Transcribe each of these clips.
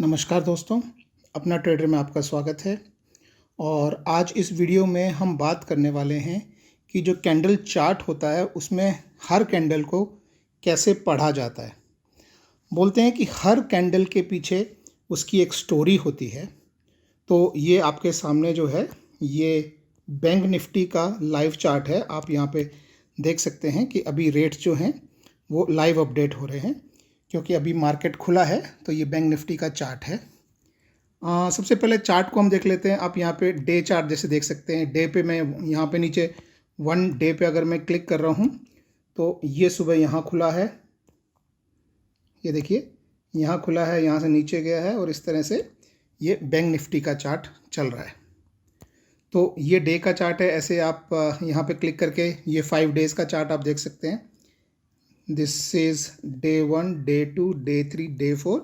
नमस्कार दोस्तों, अपना ट्रेडर में आपका स्वागत है। और आज इस वीडियो में हम बात करने वाले हैं कि जो कैंडल चार्ट होता है उसमें हर कैंडल को कैसे पढ़ा जाता है। बोलते हैं कि हर कैंडल के पीछे उसकी एक स्टोरी होती है। तो ये आपके सामने जो है ये बैंक निफ्टी का लाइव चार्ट है। आप यहाँ पे देख सकते हैं कि अभी रेट जो हैं वो लाइव अपडेट हो रहे हैं क्योंकि अभी मार्केट खुला है। तो ये बैंक निफ्टी का चार्ट है। सबसे पहले चार्ट को हम देख लेते हैं। आप यहाँ पे डे चार्ट जैसे देख सकते हैं। डे पे मैं यहाँ पे नीचे 1 डे पे अगर मैं क्लिक कर रहा हूँ तो ये सुबह यहाँ खुला है। ये देखिए यहाँ खुला है, यहाँ से नीचे गया है और इस तरह से ये बैंक निफ्टी का चार्ट चल रहा है। तो ये डे का चार्ट है। ऐसे आप यहाँ पे क्लिक करके ये 5 डेज़ का चार्ट आप देख सकते हैं। This is day 1, day 2, day 3, day 4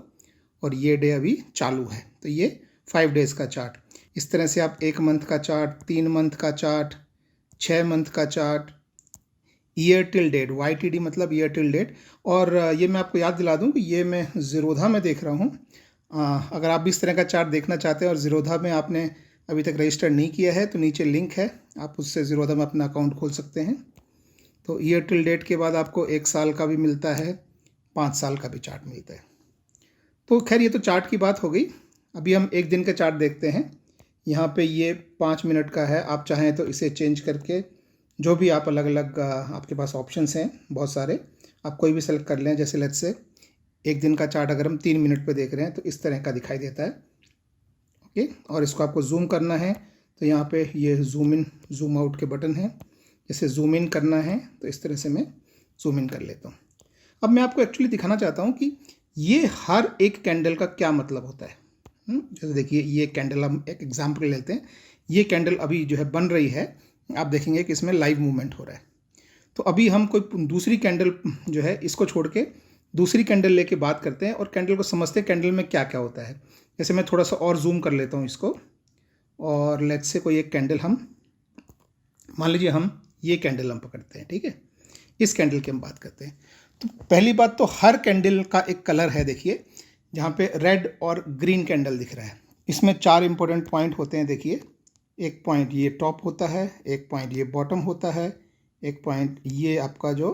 और ये डे अभी चालू है। तो ये 5 डेज़ का चार्ट। इस तरह से आप 1 मंथ का चार्ट, 3 मंथ का चार्ट, 6 मंथ का chart, year till date, YTD मतलब ईयर टिल डेट। और ये मैं आपको याद दिला दूं कि ये मैं ज़ीरोधा में देख रहा हूं। अगर आप भी इस तरह का चार्ट देखना चाहते हैं और ज़ीरोधा में आपने अभी तक रजिस्टर नहीं किया है तो नीचे लिंक है, आप उससे ज़ीरोधा में अपना अकाउंट खोल सकते हैं। तो ईयर टिल डेट के बाद आपको 1 साल का भी मिलता है, 5 साल का भी चार्ट मिलता है। तो खैर ये तो चार्ट की बात हो गई। अभी हम 1 दिन का चार्ट देखते हैं। यहाँ पे ये 5 मिनट का है। आप चाहें तो इसे चेंज करके जो भी आप अलग अलग आपके पास ऑप्शंस हैं बहुत सारे, आप कोई भी सेलेक्ट कर लें। जैसे लेट्स से 1 दिन का चार्ट अगर हम 3 मिनट पे देख रहे हैं तो इस तरह का दिखाई देता है। ओके, और इसको आपको जूम करना है तो यहाँ पे ये जूम इन जूम आउट के बटन हैं। जैसे जूम इन करना है तो इस तरह से मैं जूम इन कर लेता हूँ। अब मैं आपको एक्चुअली दिखाना चाहता हूँ कि ये हर एक कैंडल का क्या मतलब होता है। जैसे देखिए ये कैंडल, हम एक एग्जांपल लेते हैं। ये कैंडल अभी जो है बन रही है। आप देखेंगे कि इसमें लाइव मूवमेंट हो रहा है। तो अभी हम कोई दूसरी कैंडल जो है इसको छोड़ के दूसरी कैंडल लेके बात करते हैं और कैंडल को समझते हैं कैंडल में क्या क्या होता है। जैसे मैं थोड़ा सा और जूम कर लेता हूँ इसको, और लेट्स से कोई एक कैंडल हम मान लीजिए हम ये कैंडल हम पकड़ते हैं। ठीक है, इस कैंडल की हम बात करते हैं। तो पहली बात तो हर कैंडल का एक कलर है। देखिए जहाँ पे रेड और ग्रीन कैंडल दिख रहा है, इसमें 4 इंपॉर्टेंट पॉइंट होते हैं। देखिए एक पॉइंट ये टॉप होता है, एक पॉइंट ये बॉटम होता है, एक पॉइंट ये आपका जो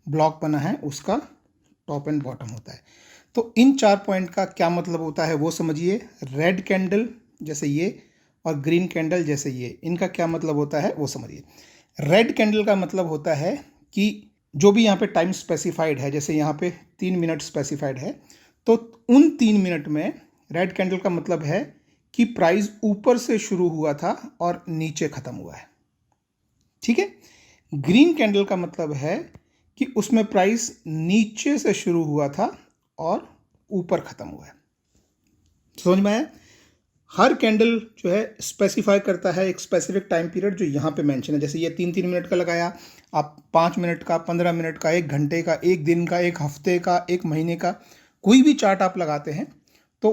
ब्लॉक बना है उसका टॉप एंड बॉटम होता है। तो इन 4 पॉइंट का क्या मतलब होता है वो समझिए। रेड कैंडल जैसे ये और ग्रीन कैंडल जैसे ये, इनका क्या मतलब होता है वो समझिए। रेड कैंडल का मतलब होता है कि जो भी यहाँ पे टाइम स्पेसिफाइड है, जैसे यहाँ पे 3 मिनट स्पेसिफाइड है, तो उन 3 मिनट में रेड कैंडल का मतलब है कि प्राइस ऊपर से शुरू हुआ था और नीचे ख़त्म हुआ है। ठीक है। ग्रीन कैंडल का मतलब है कि उसमें प्राइस नीचे से शुरू हुआ था और ऊपर ख़त्म हुआ है। समझ में आया? हर कैंडल जो है स्पेसिफाई करता है एक स्पेसिफिक टाइम पीरियड जो यहाँ पे मेंशन है। जैसे ये 3-3 मिनट का लगाया, आप 5 मिनट का, 15 मिनट का, 1 घंटे का, 1 दिन का, 1 हफ्ते का, 1 महीने का, कोई भी चार्ट आप लगाते हैं तो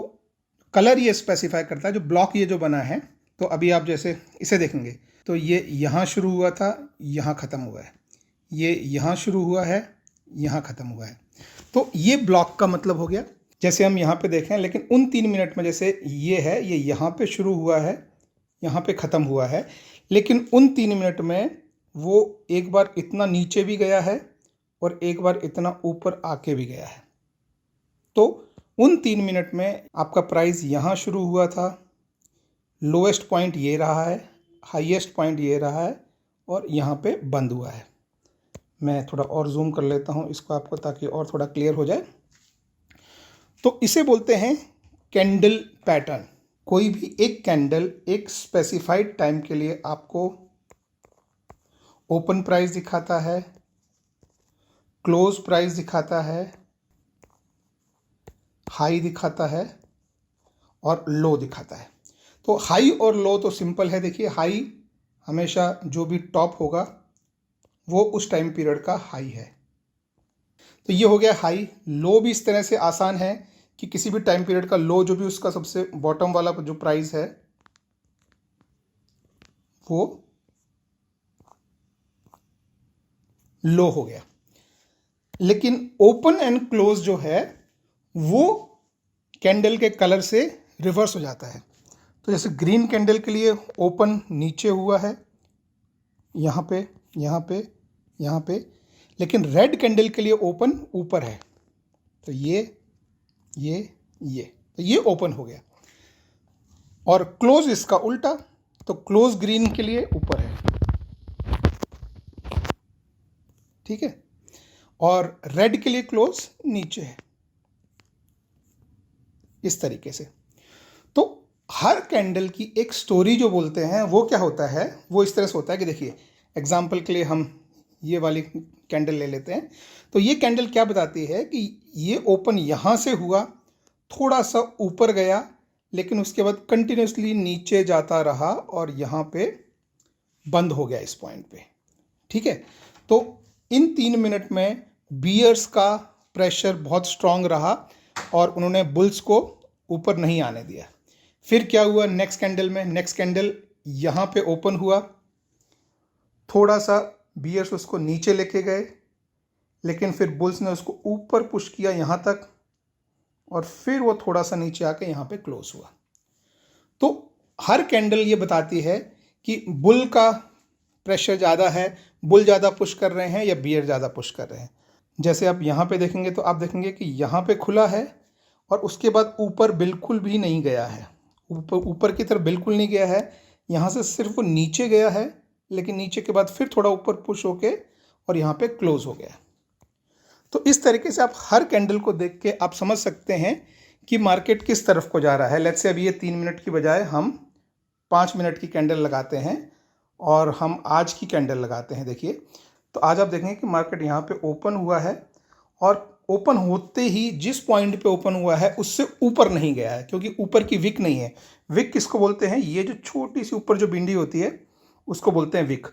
कलर ये स्पेसिफाई करता है। जो ब्लॉक ये जो बना है, तो अभी आप जैसे इसे देखेंगे तो ये यहाँ शुरू हुआ था, यहाँ ख़त्म हुआ है, ये यहाँ शुरू हुआ है, यहाँ ख़त्म हुआ है। तो ये ब्लॉक का मतलब हो गया। जैसे हम यहाँ पे देखें, लेकिन उन 3 मिनट में जैसे ये है, ये यहाँ पे शुरू हुआ है, यहाँ पे ख़त्म हुआ है, लेकिन उन 3 मिनट में वो एक बार इतना नीचे भी गया है और एक बार इतना ऊपर आके भी गया है। तो उन 3 मिनट में आपका प्राइस यहाँ शुरू हुआ था, लोएस्ट पॉइंट ये रहा है, हाईएस्ट पॉइंट ये रहा है और यहाँ पे बंद हुआ है। मैं थोड़ा और जूम कर लेता हूँ इसको आपको, ताकि और थोड़ा क्लियर हो जाए। तो इसे बोलते हैं कैंडल पैटर्न। कोई भी एक कैंडल एक स्पेसिफाइड टाइम के लिए आपको ओपन प्राइस दिखाता है, क्लोज प्राइस दिखाता है, हाई दिखाता है और लो दिखाता है। तो हाई और लो तो सिंपल है। देखिए हाई हमेशा जो भी टॉप होगा वो उस टाइम पीरियड का हाई है। तो ये हो गया हाई। लो भी इस तरह से आसान है कि किसी भी टाइम पीरियड का लो जो भी उसका सबसे बॉटम वाला जो प्राइस है वो लो हो गया। लेकिन ओपन एंड क्लोज जो है वो कैंडल के कलर से रिवर्स हो जाता है। तो जैसे ग्रीन कैंडल के लिए ओपन नीचे हुआ है, यहाँ पे, यहाँ पे, यहाँ पे, लेकिन रेड कैंडल के लिए ओपन ऊपर है। तो ये तो ये ओपन हो गया। और क्लोज इसका उल्टा, तो क्लोज ग्रीन के लिए ऊपर है, ठीक है, और रेड के लिए क्लोज नीचे है, इस तरीके से। तो हर कैंडल की एक स्टोरी जो बोलते हैं वो क्या होता है, वो इस तरह से होता है कि देखिए, एग्जाम्पल के लिए हम ये वाली कैंडल ले लेते हैं। तो ये कैंडल क्या बताती है कि ये ओपन यहाँ से हुआ, थोड़ा सा ऊपर गया, लेकिन उसके बाद कंटिन्यूसली नीचे जाता रहा और यहाँ पे बंद हो गया इस पॉइंट पे, ठीक है। तो इन 3 मिनट में बियर्स का प्रेशर बहुत स्ट्रांग रहा और उन्होंने बुल्स को ऊपर नहीं आने दिया। फिर क्या हुआ नेक्स्ट कैंडल में, नेक्स्ट कैंडल यहाँ पे ओपन हुआ, थोड़ा सा बियर्स उसको नीचे लेके गए, लेकिन फिर बुल्स ने उसको ऊपर पुश किया यहाँ तक, और फिर वो थोड़ा सा नीचे आके यहाँ पे क्लोज हुआ। तो हर कैंडल ये बताती है कि बुल का प्रेशर ज़्यादा है, बुल ज़्यादा पुश कर रहे हैं या बियर ज़्यादा पुश कर रहे हैं। जैसे आप यहाँ पे देखेंगे तो आप देखेंगे कि यहाँ पे खुला है और उसके बाद ऊपर बिल्कुल भी नहीं गया है, ऊपर की तरफ बिल्कुल नहीं गया है, यहाँ से सिर्फ वो नीचे गया है, लेकिन नीचे के बाद फिर थोड़ा ऊपर पुश होके और यहाँ पे क्लोज हो गया। तो इस तरीके से आप हर कैंडल को देख के आप समझ सकते हैं कि मार्केट किस तरफ को जा रहा है। लेट्स से अभी ये 3 मिनट की बजाय हम 5 मिनट की कैंडल लगाते हैं और हम आज की कैंडल लगाते हैं। देखिए, तो आज आप देखेंगे कि मार्केट यहाँ पे ओपन हुआ है और ओपन होते ही जिस पॉइंट पे ओपन हुआ है उससे ऊपर नहीं गया है, क्योंकि ऊपर की विक नहीं है। विक किसको बोलते हैं, ये जो छोटी सी ऊपर जो बिंदी होती है उसको बोलते हैं विक।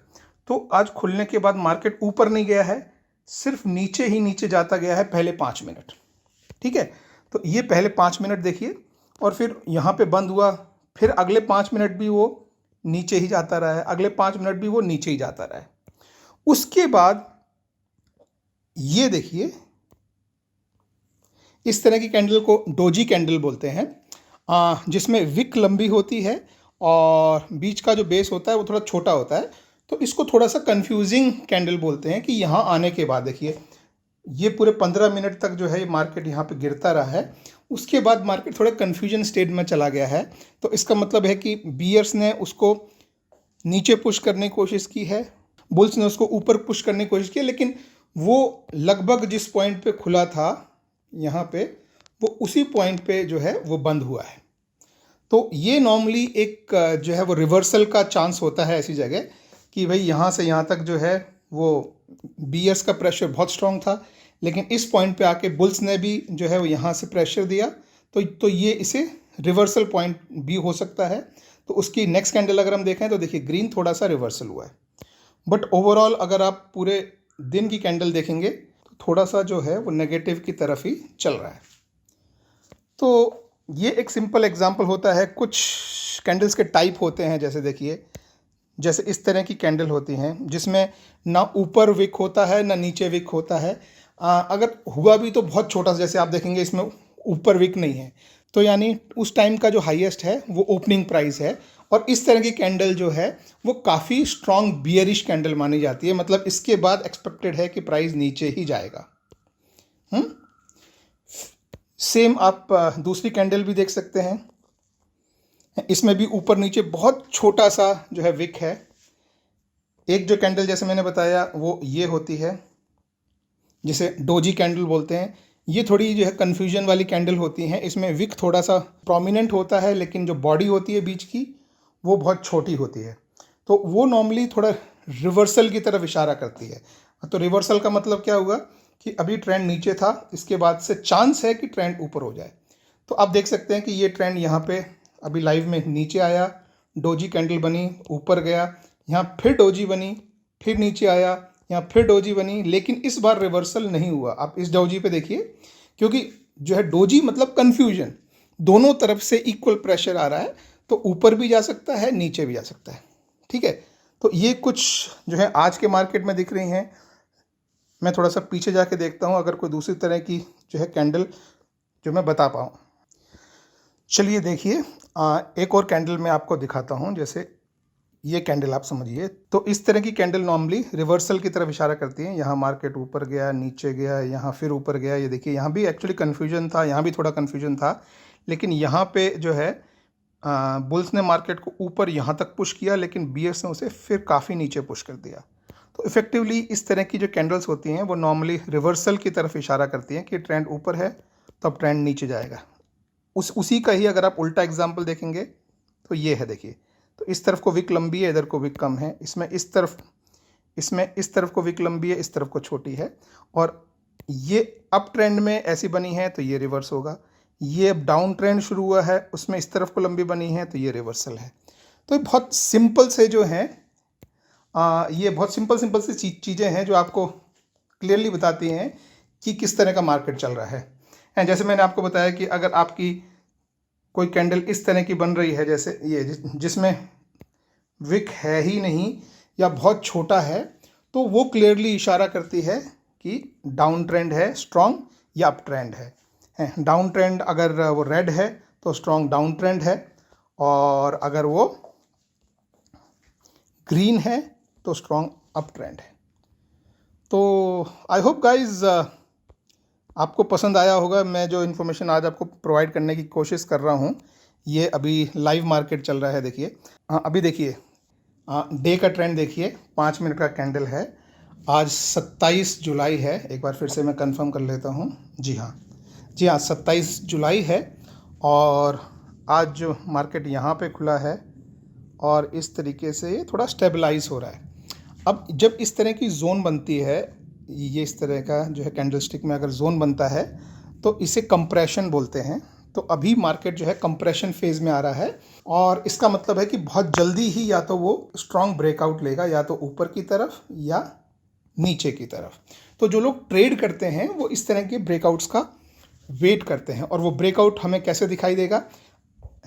तो आज खुलने के बाद मार्केट ऊपर नहीं गया है, सिर्फ नीचे ही नीचे जाता गया है पहले 5 मिनट, ठीक है। तो ये पहले 5 मिनट देखिए, और फिर यहाँ पे बंद हुआ, फिर अगले 5 मिनट भी वो नीचे ही जाता रहा है, अगले 5 मिनट भी वो नीचे ही जाता रहा है। उसके बाद ये देखिए, इस तरह की कैंडल को डोजी कैंडल बोलते हैं, जिसमें विक लंबी होती है और बीच का जो बेस होता है वो थोड़ा छोटा होता है। तो इसको थोड़ा सा कंफ्यूजिंग कैंडल बोलते हैं कि यहाँ आने के बाद देखिए, ये पूरे 15 मिनट तक जो है ये मार्केट यहाँ पे गिरता रहा है, उसके बाद मार्केट थोड़ा कन्फ्यूजन स्टेट में चला गया है। तो इसका मतलब है कि बियर्स ने उसको नीचे पुश करने की कोशिश की है, बुल्स ने उसको ऊपर पुश करने की कोशिश की, लेकिन वो लगभग जिस पॉइंट पे खुला था यहाँ पे, वो उसी पॉइंट पे जो है वो बंद हुआ है। तो ये नॉर्मली एक जो है वो रिवर्सल का चांस होता है ऐसी जगह कि भाई यहाँ से यहाँ तक जो है वो बियर्स का प्रेशर बहुत स्ट्रांग था, लेकिन इस पॉइंट पे आके बुल्स ने भी जो है वो यहाँ से प्रेशर दिया, तो ये इसे रिवर्सल पॉइंट भी हो सकता है। तो उसकी नेक्स्ट कैंडल अगर हम देखें तो देखिए, ग्रीन थोड़ा सा रिवर्सल हुआ है, बट ओवरऑल अगर आप पूरे दिन की कैंडल देखेंगे तो थोड़ा सा जो है वो नेगेटिव की तरफ ही चल रहा है। तो ये एक सिंपल एग्जांपल होता है। कुछ कैंडल्स के टाइप होते हैं, जैसे देखिए, जैसे इस तरह की कैंडल होती हैं जिसमें ना ऊपर विक होता है ना नीचे विक होता है, अगर हुआ भी तो बहुत छोटा सा, जैसे आप देखेंगे इसमें ऊपर विक नहीं है, तो यानी उस टाइम का जो हाईएस्ट है वो ओपनिंग प्राइस है। और इस तरह की कैंडल जो है वो काफ़ी स्ट्रॉन्ग बियरिश कैंडल मानी जाती है, मतलब इसके बाद एक्सपेक्टेड है कि प्राइस नीचे ही जाएगा। सेम आप दूसरी कैंडल भी देख सकते हैं, इसमें भी ऊपर नीचे बहुत छोटा सा जो है विक है। एक जो कैंडल जैसे मैंने बताया वो ये होती है, जिसे डोजी कैंडल बोलते हैं। ये थोड़ी जो है कन्फ्यूजन वाली कैंडल होती हैं, इसमें विक थोड़ा सा प्रोमिनेंट होता है, लेकिन जो बॉडी होती है बीच की वो बहुत छोटी होती है। तो वो नॉर्मली थोड़ा रिवर्सल की तरफ इशारा करती है। तो रिवर्सल का मतलब क्या हुआ कि अभी ट्रेंड नीचे था, इसके बाद से चांस है कि ट्रेंड ऊपर हो जाए। तो आप देख सकते हैं कि ये ट्रेंड यहाँ पे अभी लाइव में नीचे आया, डोजी कैंडल बनी, ऊपर गया, यहाँ फिर डोजी बनी, फिर नीचे आया, यहाँ फिर डोजी बनी, लेकिन इस बार रिवर्सल नहीं हुआ। आप इस डोजी पे देखिए, क्योंकि जो है डोजी मतलब कन्फ्यूजन, दोनों तरफ से इक्वल प्रेशर आ रहा है, तो ऊपर भी जा सकता है, नीचे भी जा सकता है, ठीक है। तो ये कुछ जो है आज के मार्केट में दिख रही हैं। मैं थोड़ा सा पीछे जाके देखता हूँ अगर कोई दूसरी तरह की जो है कैंडल जो मैं बता पाऊँ। चलिए देखिए, एक और कैंडल मैं आपको दिखाता हूँ। जैसे ये कैंडल आप समझिए, तो इस तरह की कैंडल नॉर्मली रिवर्सल की तरफ इशारा करती है। यहाँ मार्केट ऊपर गया, नीचे गया, यहाँ फिर ऊपर गया। ये देखिए, यहाँ भी एक्चुअली कन्फ्यूजन था, यहाँ भी थोड़ा कन्फ्यूजन था, लेकिन यहाँ पे जो है बुल्स ने मार्केट को ऊपर यहाँ तक पुश किया, लेकिन बीयर्स ने उसे फिर काफ़ी नीचे पुश कर दिया। तो इफेक्टिवली इस तरह की जो कैंडल्स होती हैं वो नॉर्मली रिवर्सल की तरफ इशारा करती हैं कि ट्रेंड ऊपर है तो अब ट्रेंड नीचे जाएगा। उसी का ही अगर आप उल्टा एग्जाम्पल देखेंगे तो ये है, देखिए, तो इस तरफ को विक लंबी है, इधर को विक कम है, इसमें इस तरफ को विक लंबी है, इस तरफ को छोटी है, और ये अप ट्रेंड में ऐसी बनी है तो ये रिवर्स होगा। ये अब डाउन ट्रेंड शुरू हुआ है, उसमें इस तरफ को लंबी बनी है तो ये रिवर्सल है। तो ये बहुत सिंपल से जो है ये बहुत सिंपल सी चीज़ें हैं जो आपको क्लियरली बताती हैं कि किस तरह का मार्केट चल रहा है। एंड जैसे मैंने आपको बताया कि अगर आपकी कोई कैंडल इस तरह की बन रही है, जैसे ये जिसमें विक है ही नहीं या बहुत छोटा है, तो वो क्लियरली इशारा करती है कि डाउन ट्रेंड है स्ट्रॉन्ग या अप ट्रेंड है। डाउन ट्रेंड अगर वो रेड है तो स्ट्रॉन्ग डाउन ट्रेंड है, और अगर वो ग्रीन है तो स्ट्रॉन्ग अप ट्रेंड है। तो आई होप गाइज आपको पसंद आया होगा। मैं जो इन्फॉर्मेशन आज आपको प्रोवाइड करने की कोशिश कर रहा हूँ, ये अभी लाइव मार्केट चल रहा है। देखिए, अभी देखिए डे का ट्रेंड देखिए, 5 मिनट का कैंडल है। आज 27 जुलाई है। एक बार फिर से मैं कंफर्म कर लेता हूँ। जी हाँ 27 जुलाई है, और आज जो मार्केट यहाँ पे खुला है और इस तरीके से ये थोड़ा स्टेबलाइज हो रहा है। अब जब इस तरह की जोन बनती है, ये इस तरह का जो है कैंडलस्टिक में अगर जोन बनता है तो इसे कंप्रेशन बोलते हैं। तो अभी मार्केट जो है कंप्रेशन फेज में आ रहा है, और इसका मतलब है कि बहुत जल्दी ही या तो वो स्ट्रॉन्ग ब्रेकआउट लेगा, या तो ऊपर की तरफ या नीचे की तरफ। तो जो लोग ट्रेड करते हैं वो इस तरह के ब्रेकआउट्स का वेट करते हैं, और वो ब्रेकआउट हमें कैसे दिखाई देगा।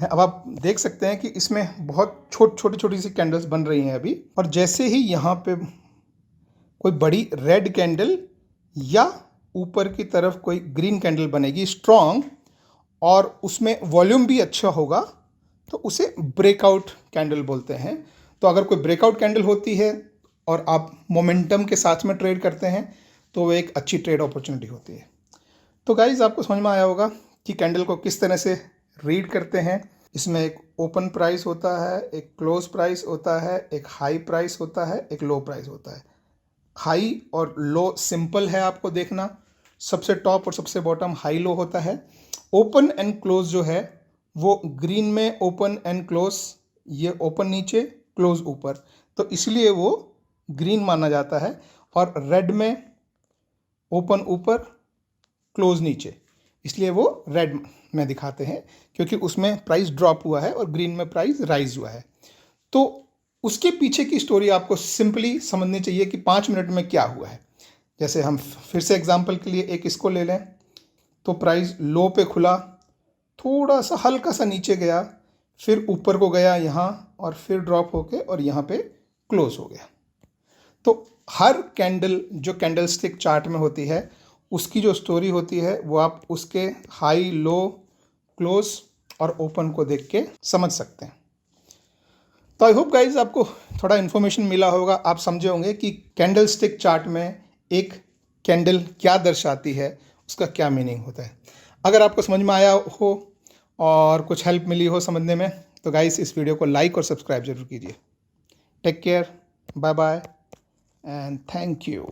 अब आप देख सकते हैं कि इसमें बहुत छोटी सी कैंडल्स बन रही हैं अभी, और जैसे ही यहाँ पे कोई बड़ी रेड कैंडल या ऊपर की तरफ कोई ग्रीन कैंडल बनेगी स्ट्रॉन्ग, और उसमें वॉल्यूम भी अच्छा होगा, तो उसे ब्रेकआउट कैंडल बोलते हैं। तो अगर कोई ब्रेकआउट कैंडल होती है और आप मोमेंटम के साथ में ट्रेड करते हैं तो वो एक अच्छी ट्रेड अपॉर्चुनिटी होती है। तो गाइज आपको समझ में आया होगा कि कैंडल को किस तरह से रीड करते हैं। इसमें एक ओपन प्राइस होता है, एक क्लोज प्राइस होता है, एक हाई प्राइस होता है, एक लो प्राइस होता है। हाई और लो सिंपल है आपको देखना, सबसे टॉप और सबसे बॉटम हाई लो होता है। ओपन एंड क्लोज जो है वो ग्रीन में ओपन एंड क्लोज, ये ओपन नीचे क्लोज ऊपर, तो इसलिए वो ग्रीन माना जाता है। और रेड में ओपन ऊपर क्लोज नीचे, इसलिए वो रेड में दिखाते हैं, क्योंकि उसमें प्राइस ड्रॉप हुआ है और ग्रीन में प्राइस राइज हुआ है। तो उसके पीछे की स्टोरी आपको सिंपली समझनी चाहिए कि 5 मिनट में क्या हुआ है। जैसे हम फिर से एग्जांपल के लिए एक इसको ले लें, तो प्राइस लो पे खुला, थोड़ा सा हल्का सा नीचे गया, फिर ऊपर को गया यहाँ, और फिर ड्रॉप होके और यहाँ पे क्लोज हो गया। तो हर कैंडल जो कैंडलस्टिक चार्ट में होती है उसकी जो स्टोरी होती है वो आप उसके हाई, लो, क्लोज और ओपन को देख के समझ सकते हैं। तो आई होप गाइज आपको थोड़ा इन्फॉर्मेशन मिला होगा, आप समझे होंगे कि कैंडलस्टिक चार्ट में एक कैंडल क्या दर्शाती है, उसका क्या मीनिंग होता है। अगर आपको समझ में आया हो और कुछ हेल्प मिली हो समझने में, तो गाइज इस वीडियो को लाइक और सब्सक्राइब जरूर कीजिए। Take care, bye bye and thank you.